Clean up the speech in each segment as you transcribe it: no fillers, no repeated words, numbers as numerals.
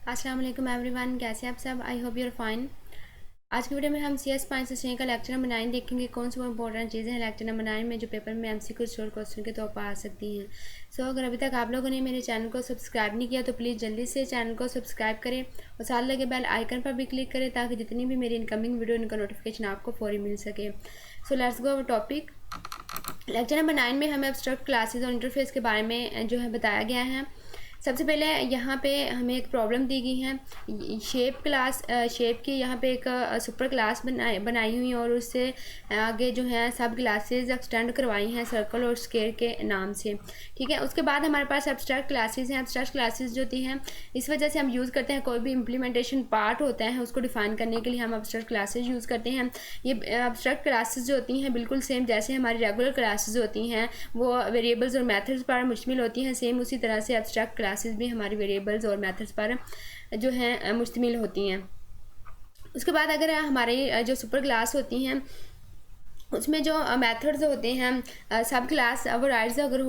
अस्सलाम वालेकुम एवरीवन, कैसे आप सब। I hope you're fine. आज की वीडियो में हम CS 5 से 6 का लेक्चर नंबर 9 देखेंगे। कौन सी वो इंपॉर्टेंट चीज़ें हैं लेक्चर नंबर 9 में जो पेपर में MCQ शॉर्ट क्वेश्चन के तौर पर आ सकती हैं। अगर अभी तक आप लोगों ने मेरे चैनल को सब्सक्राइब नहीं किया तो प्लीज़ जल्दी से चैनल को सब्सक्राइब करें और साथ लगे बेल आइकन पर भी क्लिक करें ताकि जितनी भी मेरी इनकमिंग वीडियो उनका नोटिफिकेशन आपको फौरी मिल सके। Let's go our topic. Lecture number 9 में हमें एब्स्ट्रैक्ट क्लासेस और इंटरफेस के बारे में जो है बताया गया है। सबसे पहले यहाँ पे हमें एक प्रॉब्लम दी गई है। शेप की यहाँ पे एक सुपर क्लास बनाई हुई है और उससे आगे जो है सब क्लासेस एक्सटेंड करवाई हैं सर्कल और स्क्वायर के नाम से। ठीक है, उसके बाद हमारे पास एब्स्ट्रैक्ट क्लासेस हैं। एब्स्ट्रैक्ट क्लासेस जो होती हैं इस वजह से हम यूज़ करते हैं, कोई भी इम्प्लीमेंटेशन पार्ट होता है उसको डिफाइन करने के लिए हम एब्स्ट्रैक्ट क्लासेस यूज़ करते हैं। ये एब्स्ट्रैक्ट क्लासेस जो होती हैं बिल्कुल सेम जैसे हमारी रेगुलर क्लासेस होती हैं वो वेरिएबल्स और मेथड्स पर मुश्तमिल होती हैं, सेम उसी तरह से एब्स्ट्रैक्ट क्लासेस भी हमारी वेरिएबल्स और मेथड्स पर जो हैं मुश्तमिल होती हैं। उसके बाद अगर हमारी जो सुपर क्लास होती हैं उसमें जो मेथड्स होते हैं सब क्लास ओवरराइड्स अगर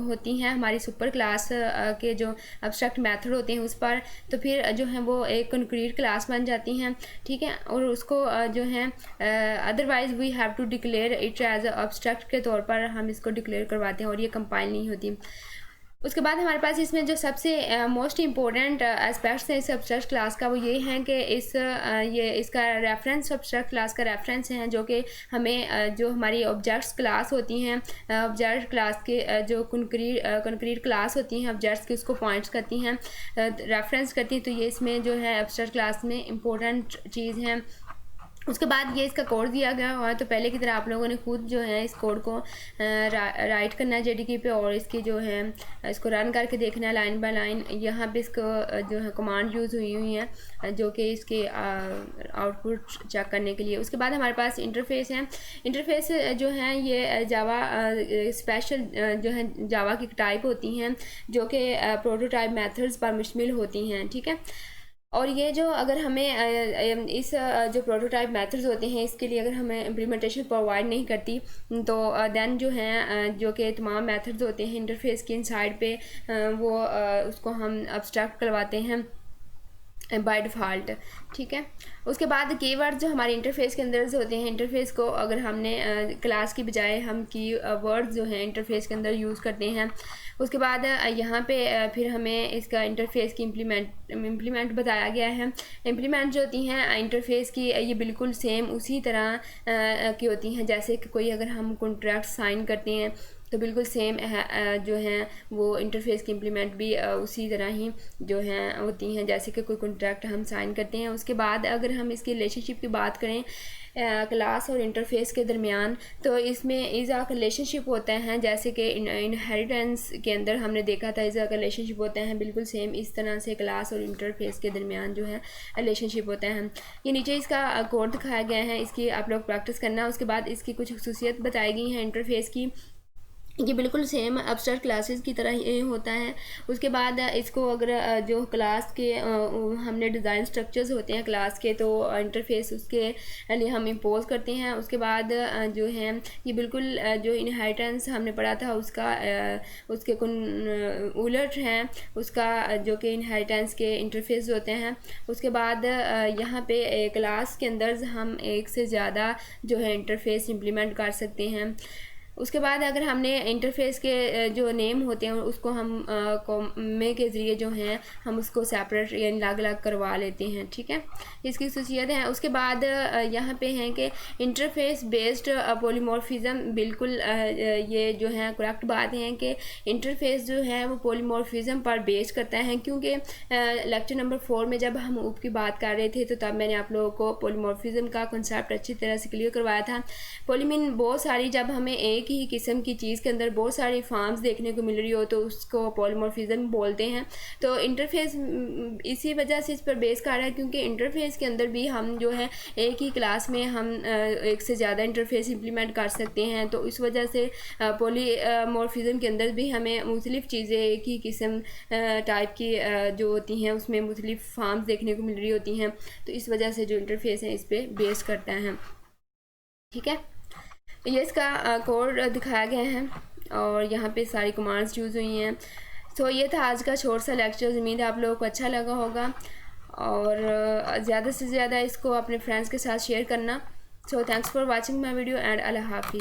होती हैं हमारी सुपर क्लास के जो एब्स्ट्रैक्ट मेथड होते हैं उस पर, तो फिर जो है वो एक कंक्रीट क्लास बन जाती हैं। ठीक है, और उसको जो है otherwise we have to declare it as abstract के तौर पर हम इसको डिक्लेयर करवाते हैं और ये कंपाइल नहीं होती। उसके बाद हमारे पास इसमें जो सबसे मोस्ट इम्पोर्टेंट एस्पेक्ट्स हैं इस एब्स्ट्रैक्ट क्लास का वो ये हैं कि इसका रेफरेंस एब्स्ट्रैक्ट क्लास का रेफरेंस है जो कि हमें जो हमारी ऑब्जेक्ट्स क्लास होती हैं ऑब्जेक्ट क्लास के जो कंक्रीट क्लास होती हैं ऑब्जेक्ट्स की उसको पॉइंट्स करती हैं रेफरेंस करती हैं। तो ये इसमें जो है एब्स्ट्रैक्ट क्लास में इम्पोर्टेंट चीज़ है। उसके बाद ये इसका कोड दिया गया हुआ है, तो पहले की तरह आप लोगों ने खुद जो है इस कोड को राइट करना है JDK पे और इसकी जो है इसको रन करके देखना है लाइन बाय लाइन। यहाँ पे इसको जो है कमांड यूज़ हुई है जो कि इसके आउटपुट चेक करने के लिए। उसके बाद हमारे पास इंटरफेस है। इंटरफेस जो है ये जावा स्पेशल जो है जावा की टाइप होती हैं जो कि प्रोटोटाइप मेथड्स पर मुश्तमिल होती हैं। ठीक है, और ये जो अगर हमें इस जो प्रोटोटाइप मेथड्स होते हैं इसके लिए अगर हमें इम्प्लीमेंटेशन प्रोवाइड नहीं करती तो देन जो है जो कि तमाम मेथड्स होते हैं इंटरफेस के इनसाइड पे वो उसको हम एब्स्ट्रैक्ट करवाते हैं बाय डिफ़ॉल्ट। ठीक है, उसके बाद कीवर्ड जो हमारे इंटरफेस के अंदर जो होते हैं इंटरफेस को अगर हमने क्लास की बजाय हम की वर्ड जो हैं इंटरफेस के अंदर यूज़ करते हैं। उसके बाद यहाँ पे फिर हमें इसका इंटरफेस की इम्प्लीमेंट बताया गया है। इम्प्लीमेंट जो होती हैं इंटरफेस की ये बिल्कुल सेम उसी तरह की होती हैं जैसे कि कोई अगर हम कॉन्ट्रैक्ट साइन करते हैं तो बिल्कुल सेम है जो हैं वो इंटरफेस की इम्प्लीमेंट भी उसी तरह ही जो हैं होती हैं जैसे कि कोई कॉन्ट्रैक्ट हम साइन करते हैं। उसके बाद अगर हम इसकी रिलेशनशिप की बात करें क्लास और इंटरफेस के दरमियान, तो इसमें इज़ा का रिलेशनशिप होता है जैसे कि इनहेरिटेंस के अंदर हमने देखा था इज़ा का रिलेशनशिप होता है बिल्कुल सेम इस तरह से क्लास और इंटरफेस के दरमियान जो है रिलेशनशिप होता है। ये नीचे इसका कोड दिखाया गया है, इसकी आप लोग प्रैक्टिस करना। उसके बाद इसकी कुछ खसूसियत बताई गई हैं इंटरफेस की, ये बिल्कुल सेम एब्स्ट्रैक्ट क्लासेस की तरह ही होता है। उसके बाद इसको अगर जो क्लास के हमने डिज़ाइन स्ट्रक्चर्स होते हैं क्लास के तो इंटरफेस उसके लिए हम इम्पोज करते हैं। उसके बाद जो है ये बिल्कुल जो इनहेरिटेंस हमने पढ़ा था उसका उसके उलट हैं उसका जो कि इनहेरिटेंस के इंटरफेस होते हैं। उसके बाद यहाँ पे क्लास के अंदर हम एक से ज़्यादा जो है इंटरफेस इम्प्लीमेंट कर सकते हैं। उसके बाद अगर हमने इंटरफेस के जो नेम होते हैं उसको हम कॉमे के ज़रिए जो हैं हम उसको सेपरेट यानी अलग अलग करवा लेते हैं। ठीक है, इसकी खसूसियत है। उसके बाद यहाँ पे हैं कि इंटरफेस बेस्ड पॉलीमॉर्फिज्म बिल्कुल ये जो है करेक्ट बात है कि इंटरफेस जो है वो पॉलीमॉर्फिज्म पर बेस करता है, क्योंकि लेक्चर नंबर 4 में जब हम ऊप की बात कर रहे थे तो तब मैंने आप लोगों को पॉलीमॉर्फिज्म का कॉन्सेप्ट अच्छी तरह से क्लियर करवाया था। पॉलीमीन बहुत सारी जब हमें एक ही किस्म की चीज़ के अंदर बहुत सारी फॉर्म्स देखने को मिल रही हो तो उसको पॉलीमॉर्फिज्म बोलते हैं। तो इंटरफेस इसी वजह से इस पर बेस कर रहा है क्योंकि इंटरफेस के अंदर भी हम जो है एक ही क्लास में हम एक से ज़्यादा इंटरफेस इम्प्लीमेंट कर सकते हैं। तो इस वजह से पॉलीमॉर्फिज्म के अंदर भी हमें मुख्तलिफ़ चीज़ें एक ही किस्म टाइप की जो होती हैं उसमें मुख्तलिफ़ फॉर्म्स देखने को मिल रही होती हैं। तो इस वजह से जो इंटरफेस है इस पर बेस करता है। ठीक है, ये इसका कोड दिखाया गया है और यहाँ पे सारी कमांड्स यूज़ हुई हैं। सो ये था आज का छोटा सा लेक्चर। उम्मीद है आप लोगों को अच्छा लगा होगा और ज़्यादा से ज़्यादा इसको अपने फ्रेंड्स के साथ शेयर करना। So thanks for watching my video and अल्लाह हाफिज़।